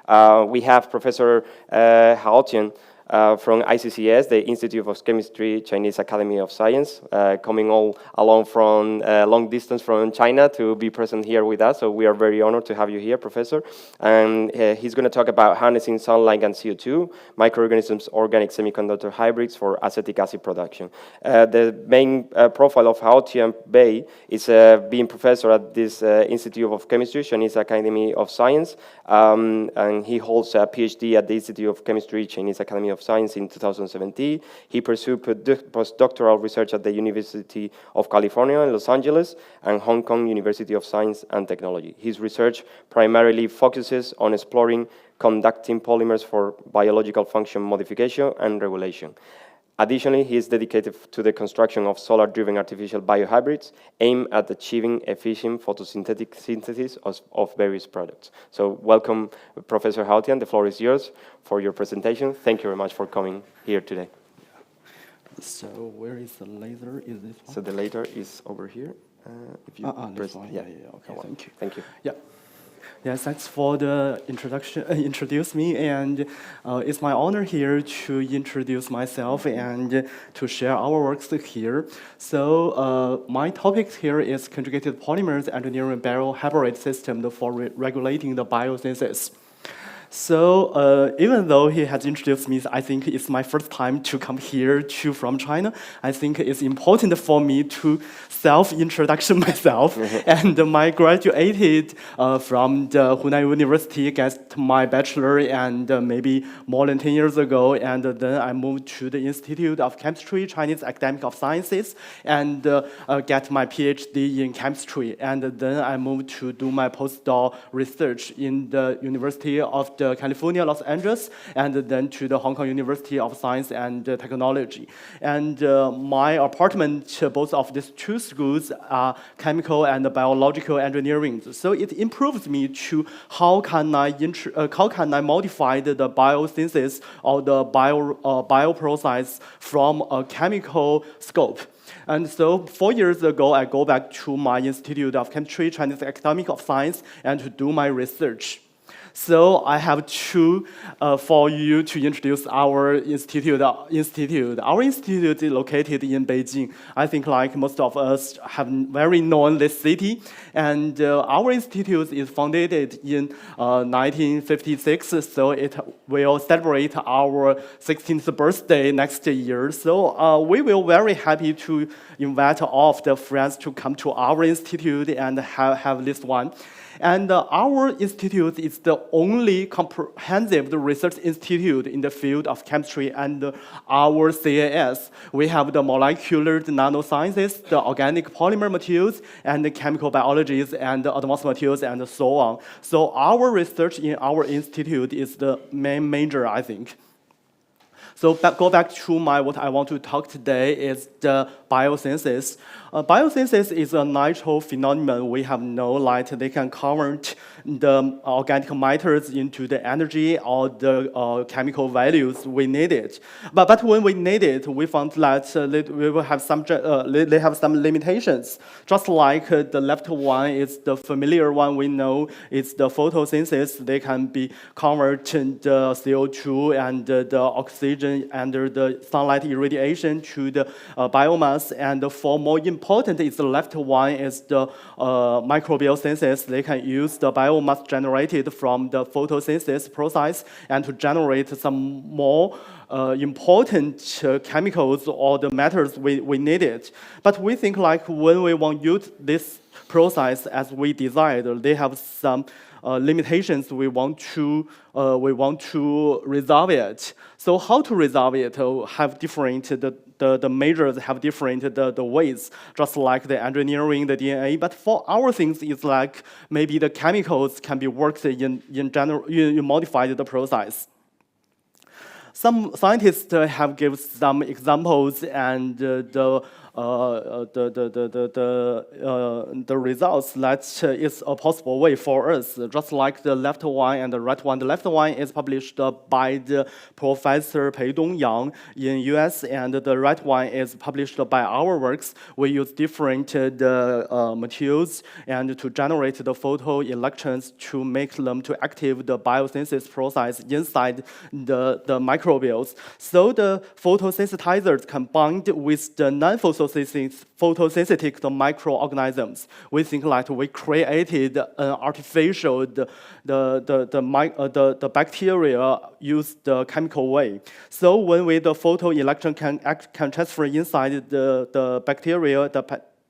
We have Professor Haotian from ICCAS, the Institute of Chemistry, Chinese Academy of Science, coming all along from long distance from China to be present here with us. So we are very honored to have you here, Professor. And he's going to talk about harnessing sunlight and CO₂, microorganisms, organic semiconductor hybrids for acetic acid production. The main profile of Haotian Bai is being professor at this Institute of Chemistry, Chinese Academy of Science, and he holds a PhD at the Institute of Chemistry, Chinese Academy of Science in 2017. He pursued postdoctoral research at the University of California in Los Angeles and Hong Kong University of Science and Technology. His research primarily focuses on exploring conducting polymers for biological function modification and regulation. Additionally, he is dedicated to the construction of solar-driven artificial biohybrids aimed at achieving efficient photosynthetic synthesis of various products. So welcome, Professor Haotian. The floor is yours for your presentation. Thank you very much for coming here today. So where is the laser? Is this one? So the laser is over here. If you press, yeah, okay, thank you. Thank you. Yeah. Yeah, thanks for the introduction. Introduce me, and it's my honor here to introduce myself and to share our works here. So my topic here is conjugated polymers engineering biohybrid system for regulating the biosynthesis. So even though he has introduced me, I think it's my first time to come here from China. I think it's important for me to self-introduction myself. And I graduated from the Hunan University, got my bachelor and maybe more than 10 years ago. And then I moved to the Institute of Chemistry, Chinese Academy of Sciences, and get my PhD in chemistry. And then I moved to do my postdoc research in the University of California, Los Angeles, and then to the Hong Kong University of Science and Technology. And my apartment, both of these two schools are chemical and biological engineering. So it improves me to how can I modify the biosynthesis or the bioprocess from a chemical scope. And so 4 years ago, I go back to my Institute of Chemistry, Chinese Academy of Science, and to do my research. So I have for you to introduce our institute. Our institute is located in Beijing. I think like most of us have very known this city. And our institute is founded in 1956, so it will celebrate our 16th birthday next year. So we will very happy to invite all of the friends to come to our institute and have this one. And our institute is the only comprehensive research institute in the field of chemistry and our CAS. We have the molecular nanosciences, the organic polymer materials, and the chemical biologies, and the advanced materials, and so on. So our research in our institute is the main major, I think. So go back to what I want to talk today is the biosynthesis. Biosynthesis is a natural phenomenon. We have no light. They can convert the organic matters into the energy or the chemical values we needed. But when we need it, we found that we will have they have some limitations. Just like the left one is the familiar one we know, it's the photosynthesis. They can be converted the CO₂ and the oxygen under the sunlight irradiation to the biomass. And for more important is the left one is the microbial synthesis. They can use the biomass generated from the photosynthesis process and to generate some more important chemicals or the matters we needed. But we think like when we want to use this process as we desired, they have some limitations we want to resolve it. So how to resolve it? Have different the measures have different the ways, just like the engineering, the DNA. But for our things, it's like maybe the chemicals can be worked in general, you modified the process. Some scientists have given some examples, and the results that is a possible way for us, just like the left one and the right one. The left one is published by the Professor Pei Dongyang in US, and the right one is published by our works. We use different materials and to generate the photoelectrons to make them to active the biosynthesis process inside the microbials. So the photosynthesizers combined with the photosynthetic microorganisms, we think like we created an artificial the bacteria use the chemical way. So when the photoelectron can transfer inside the bacteria, the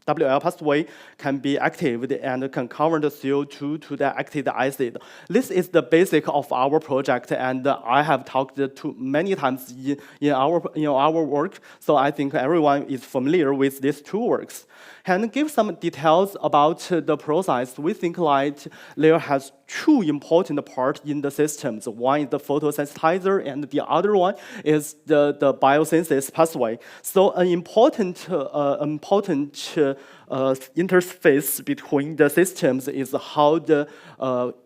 WL pathway can be activated and can convert the CO2 to the active acid. This is the basic of our project, and I have talked to many times in our work. So I think everyone is familiar with these two works. And give some details about the process. We think like there has two important parts in the systems. One is the photosynthesizer, and the other one is the biosynthesis pathway. So an important interface between the systems is how the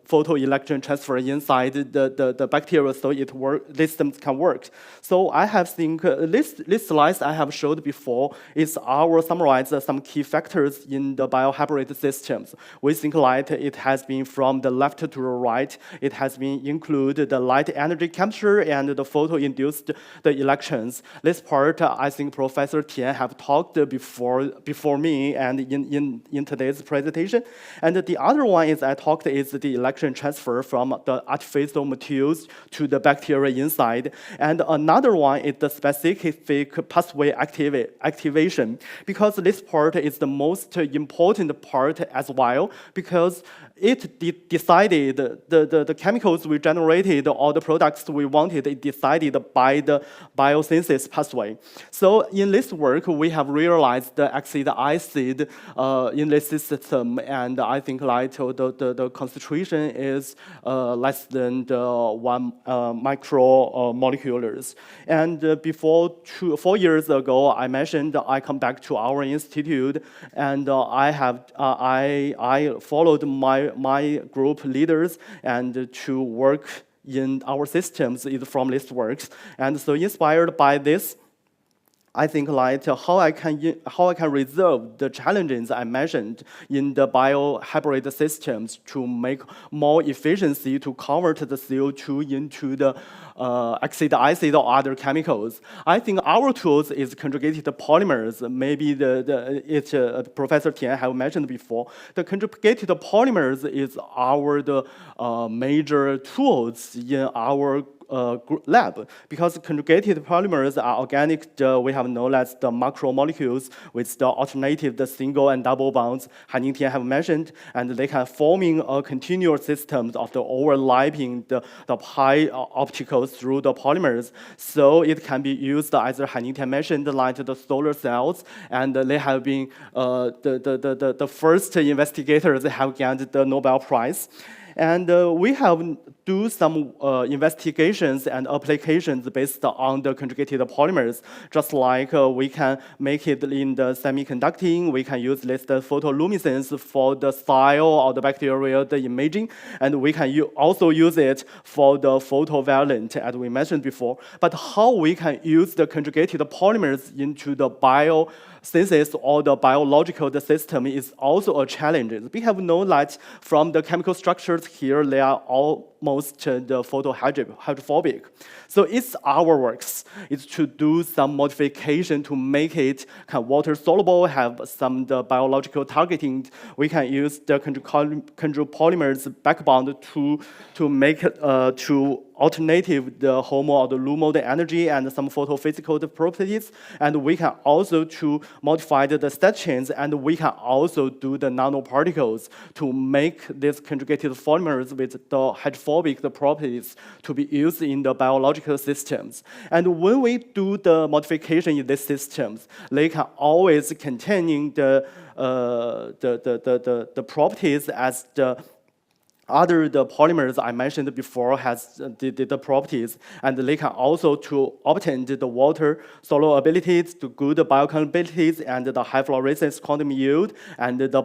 photoelectron transfer inside the bacteria, so this system can work. So I have think this slide I have showed before is our summarize some key factors in the biohybrid systems. We think like it has been from the left to the right. It has been included the light energy capture and the photo-induced the electrons. This part I think Professor Tian have talked before me and in today's presentation. And the other one is I talked is the electron transfer from the artificial materials to the bacteria inside. And another one is the specific pathway activation, because this part is the most important part as well, because it decided the chemicals we generated or the products we wanted, it decided by the biosynthesis pathway. So in this work, we have realized the acetic acid in this system, and I think like the concentration is less than the 1 micromolecules. And before 4 years ago, I mentioned I come back to our institute, and I followed my group leaders and to work in our systems is from this works. And so inspired by this, I think like how I can resolve the challenges I mentioned in the biohybrid systems to make more efficiency to convert the CO2 into the acetic acid or other chemicals. I think our tools is conjugated polymers. Maybe Professor Tian have mentioned before. The conjugated polymers is our major tools in our lab, because conjugated polymers are organic. We have known as the macromolecules with the alternative, the single and double bonds. Han Tian have mentioned, and they can forming a continuous system of the overlapping the pi opticals through the polymers. So it can be used as Han Tian mentioned, like the solar cells, and they have been the first investigators have gained the Nobel Prize. And we have do some investigations and applications based on the conjugated polymers. Just like we can make it in the semiconducting, we can use this the photoluminescence for the style or the bacterial the imaging, and we can also use it for the photovalent, as we mentioned before. But how we can use the conjugated polymers into the biosynthesis or the biological system is also a challenge. We have known that from the chemical structures here, they are almost the photohydrophobic. So it's our works. It's to do some modification to make it water soluble, have some the biological targeting. We can use the conjugate polymers backbone to make to alternative the HOMO or the LUMO the energy and some photophysical properties, and we can also to modify the stat chains, and we can also do the nanoparticles to make these conjugated polymers with the hydrophobic properties to be used in the biological systems. And when we do the modification in these systems, they can always containing the properties as the other the polymers I mentioned before has the properties, and they can also to obtain the water solubilities, the good biocompatibilities, and the high fluorescence quantum yield, and the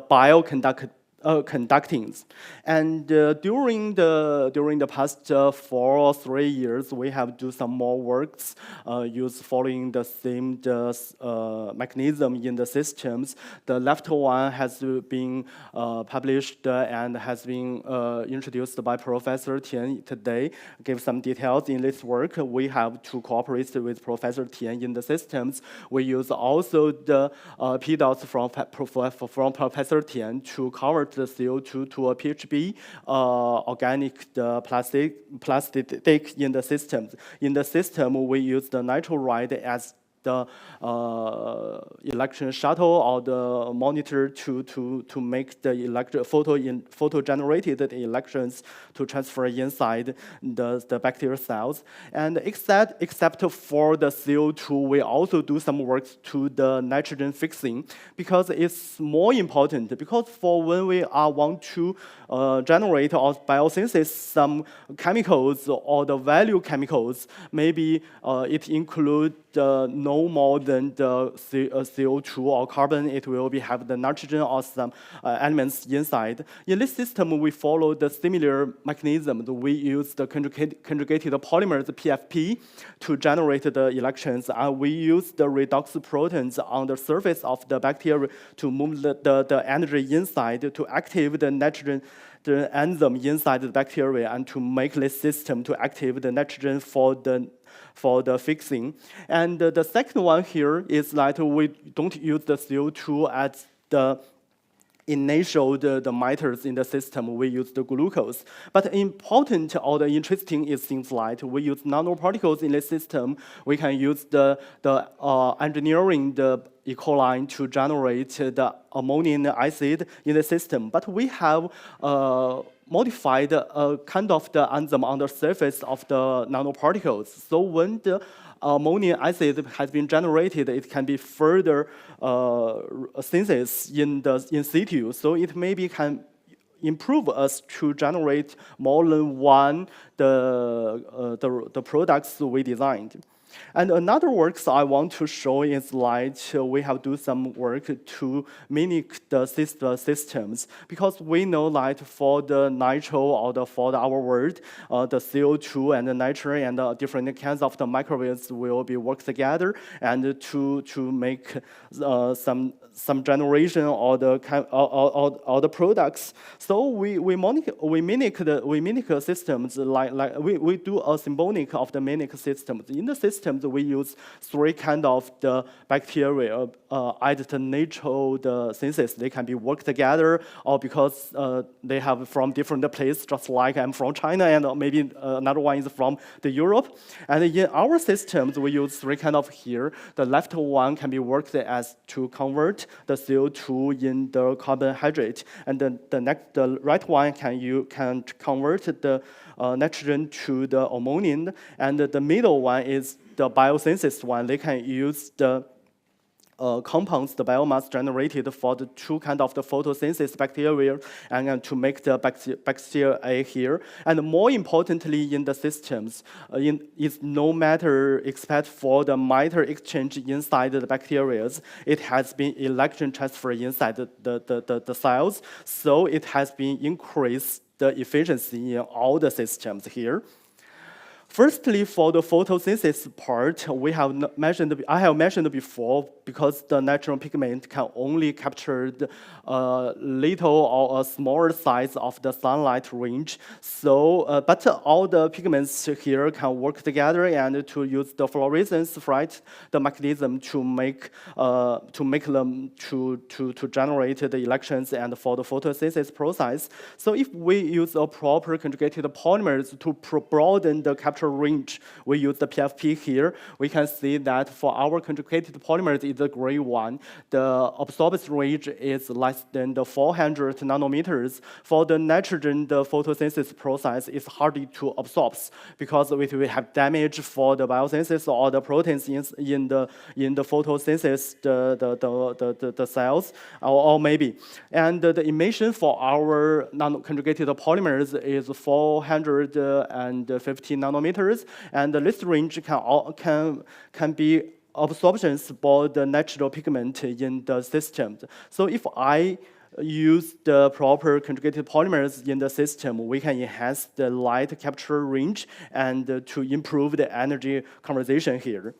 conductings. And during the past 4 or 3 years, we have do some more works used following the same mechanism in the systems. The left one has been published and has been introduced by Professor Tian today. Give some details in this work. We have to cooperate with Professor Tian in the systems. We use also the PDOTs from Professor Tian to convert the CO2 to a PHB organic plastic in the systems. In the system, we use the nitride as the electron shuttle or the monitor to make the photo-generated electrons to transfer inside the bacterial cells. And except for the CO2, we also do some work to the nitrogen fixing, because it's more important. Because for when we want to generate or biosynthesize some chemicals or the value chemicals, maybe it includes no more than the CO2 or carbon. It will have the nitrogen or some elements inside. In this system, we follow the similar mechanism. We use the conjugated polymers, PFP, to generate the electrons, and we use the redox protons on the surface of the bacteria to move the energy inside to activate the nitrogen, the enzyme inside the bacteria, and to make this system to activate the nitrogen for the fixing. And the second one here is that we don't use the CO2 as the initial the matters in the system. We use the glucose. But important or the interesting is things like we use nanoparticles in the system. We can use the engineering the E. coli to generate the ammonium acid in the system. But we have modified kind of the enzyme on the surface of the nanoparticles. So when the ammonium acid has been generated, it can be further synthesis in situ. So it maybe can improve us to generate more than one the products we designed. And another works I want to show is like we have do some work to mimic the systems, because we know that for the nitro or for our world, the CO2 and the nitrogen and the different kinds of the microorganisms will be work together and to make some generation or the products. So we mimic the systems like we do a symbolic of the mimic systems. In the systems we use 3 kind of the bacteria at the natural the synthesis. They can be work together, or because they have from different places, just like I'm from China and maybe another one is from the Europe. And in our systems we use 3 kind of here. The left one can be worked as to convert the CO2 in the carbohydrate, and the right one can convert the nitrogen to the ammonium, and the middle one is the biosynthesis one. They can use the compounds, the biomass generated for the 2 kind of the photosynthesis bacteria, and to make the bacteria here. And more importantly, in the systems, it's no matter except for the matter exchange inside the bacteria, it has been electron transfer inside the cells, so it has been increased the efficiency in all the systems here. Firstly, for the photosynthesis part, I have mentioned before, because the natural pigment can only capture the little or a smaller size of the sunlight range. So, but all the pigments here can work together and to use the fluorescence, right? The mechanism to make them to generate the electrons and for the photosynthesis process. So, if we use a proper conjugated polymers to broaden the capture capture range, we use the PFP here. We can see that for our conjugated polymers, it's the gray one. The absorbance range is less than the 400 nanometers. For the nitrogen, the photosynthesis process is harder to absorb because if we have damage for the biosynthesis or the proteins in the photosynthesis, the cells, or maybe. And the emission for our non-conjugated polymers is 450 nanometers, and this range can be absorptions for the natural pigment in the system. So if I use the proper conjugated polymers in the system, we can enhance the light capture range and to improve the energy conservation here.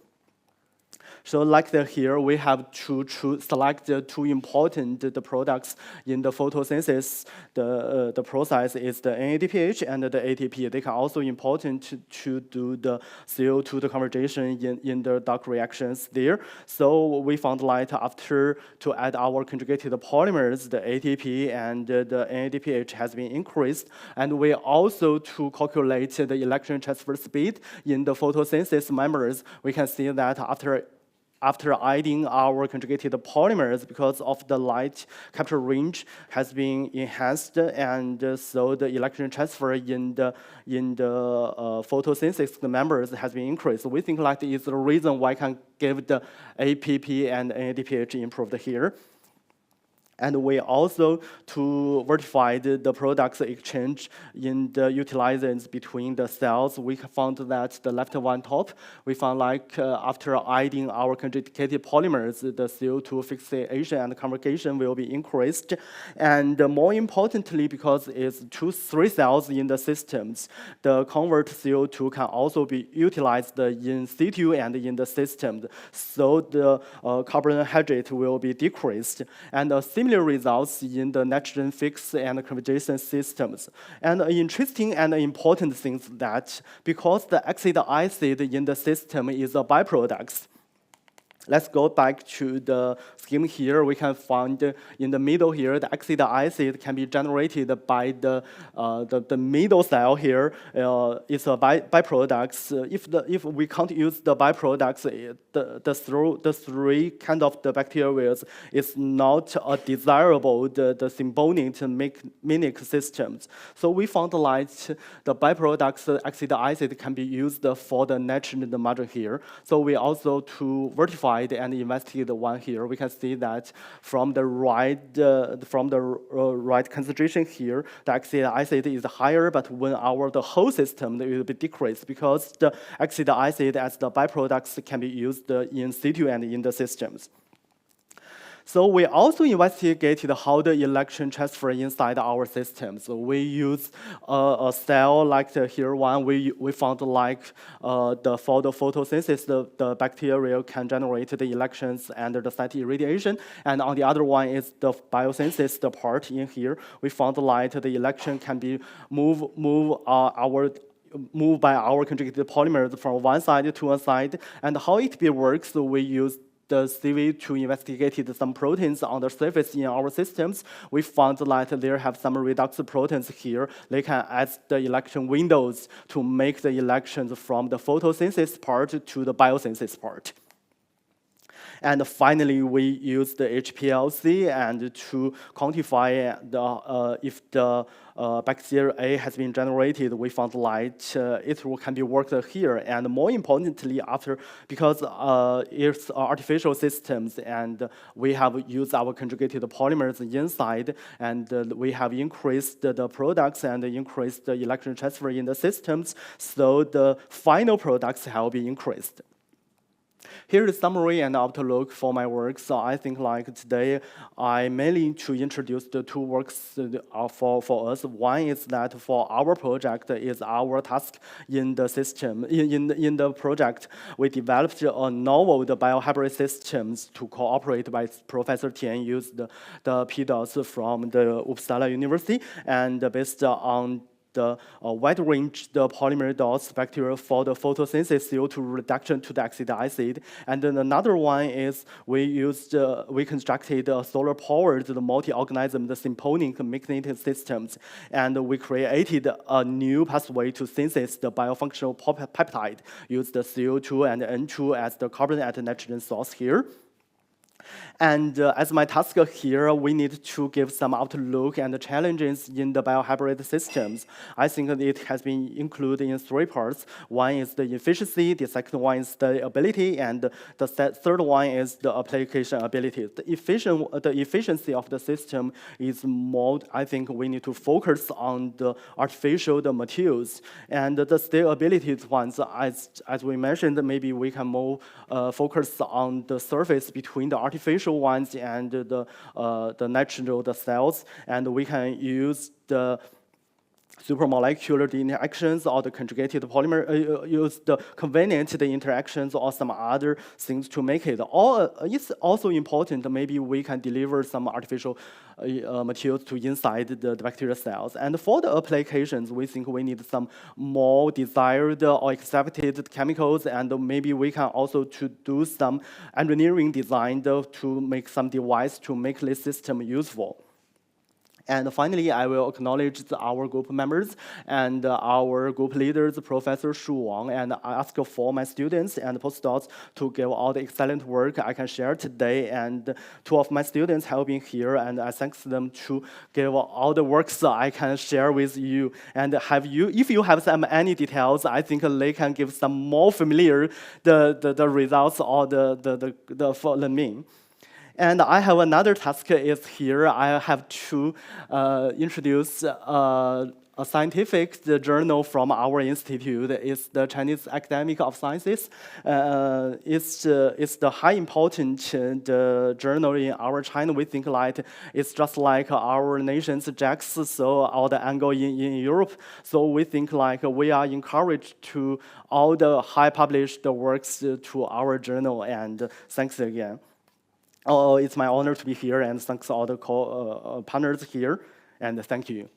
So like here, we have to select the two important products in the photosynthesis. The process is the NADPH and the ATP. They can also important to do the CO2 the conversion in the dark reactions there. So we found like after to add our conjugated polymers, the ATP and the NADPH has been increased. And we also to calculate the electron transfer speed in the photosynthesis members. We can see that after adding our conjugated polymers, because of the light capture range has been enhanced, and so the electron transfer in the photosynthesis members has been increased. We think like is the reason why I can give the APP and NADPH improved here. And we also to verify the products exchange in the utilizers between the cells. We found that the left one top, we found like after adding our conjugated polymers, the CO2 fixation and conversion will be increased. And more importantly, because it's 2-3 cells in the systems, the convert CO2 can also be utilized in situ and in the system. So the carbon hydrate will be decreased. And similar results in the nitrogen fix and conversion systems. And an interesting and important thing is that because the acetic acid in the system is a byproduct, let's go back to the scheme here. We can find in the middle here, the acetic acid can be generated by the middle cell here. It's a byproduct. If we can't use the byproducts, the three kind of the bacteria is not a desirable the symbiotic to mimic systems. So we found like the byproducts acetic acid can be used for the nitrogen margin here. So we also to verify and investigate the one here, we can see that from the right concentration here, the acetic acid is higher, but when the whole system it will be decreased because the acetic acid as the byproducts can be used in situ and in the systems. So we also investigated how the electron transfer inside our system. So we use a cell like here one. We found like for the photosynthesis, the bacteria can generate the electrons and the static irradiation. And on the other one is the biosynthesis, the part in here. We found like the electron can be moved by our conjugated polymers from one side to one side. And how it works, we use the Seville to investigate some proteins on the surface in our systems. We found that there have some redox proteins here. They can add the electron windows to make the electrons from the photosynthesis part to the biosynthesis part. And finally, we use the HPLC and to quantify if the bacteria A has been generated. We found like it can be worked here. And more importantly, because it's artificial systems and we have used our conjugated polymers inside, and we have increased the products and increased the electron transfer in the systems, so the final products have been increased. Here is summary and outlook for my work. So I think like today, I mainly to introduce the two works for us. One is that for our project is our task in the system. In the project, we developed a novel biohybrid systems to cooperate by Professor Tian used the PDOS from the Uppsala University, and based on the wide-range the polymer DOS bacteria for the photosynthesis CO2 reduction to the acetic acid. And then another one is we constructed a solar-powered multi-organism, the symponic magnetic systems, and we created a new pathway to synthesize the biofunctional peptide. Use the CO2 and N2 as the carbon and nitrogen source here. And as my task here, we need to give some outlook and challenges in the biohybrid systems. I think it has been included in 3 parts. One is the efficiency, the second one is the ability, and the third one is the application ability. The efficiency of the system is more, I think we need to focus on the artificial materials. And the stability ones, as we mentioned, maybe we can more focus on the surface between the artificial ones and the natural cells, and we can use the supramolecular interactions or the conjugated polymer, use the convenient interactions or some other things to make it. It's also important, maybe we can deliver some artificial materials to inside the bacterial cells. And for the applications, we think we need some more desired or accepted chemicals, and maybe we can also to do some engineering design to make some device to make this system useful. And finally, I will acknowledge our group members and our group leaders, Professor Shu Wang, and I ask for my students and postdocs to give all the excellent work I can share today. And 2 of my students have been here, and I thank them to give all the works I can share with you. And if you have any details, I think they can give some more familiar the results or for the mean. And I have another task is here. I have to introduce a scientific journal from our institute. It's the Chinese Academy of Sciences. It's the high important journal in our China. We think like it's just like our nation's JACS, so all the angle in Europe. So we think like we are encouraged to all the high published works to our journal. And thanks again. Oh, it's my honor to be here, and thanks all the partners here, and thank you.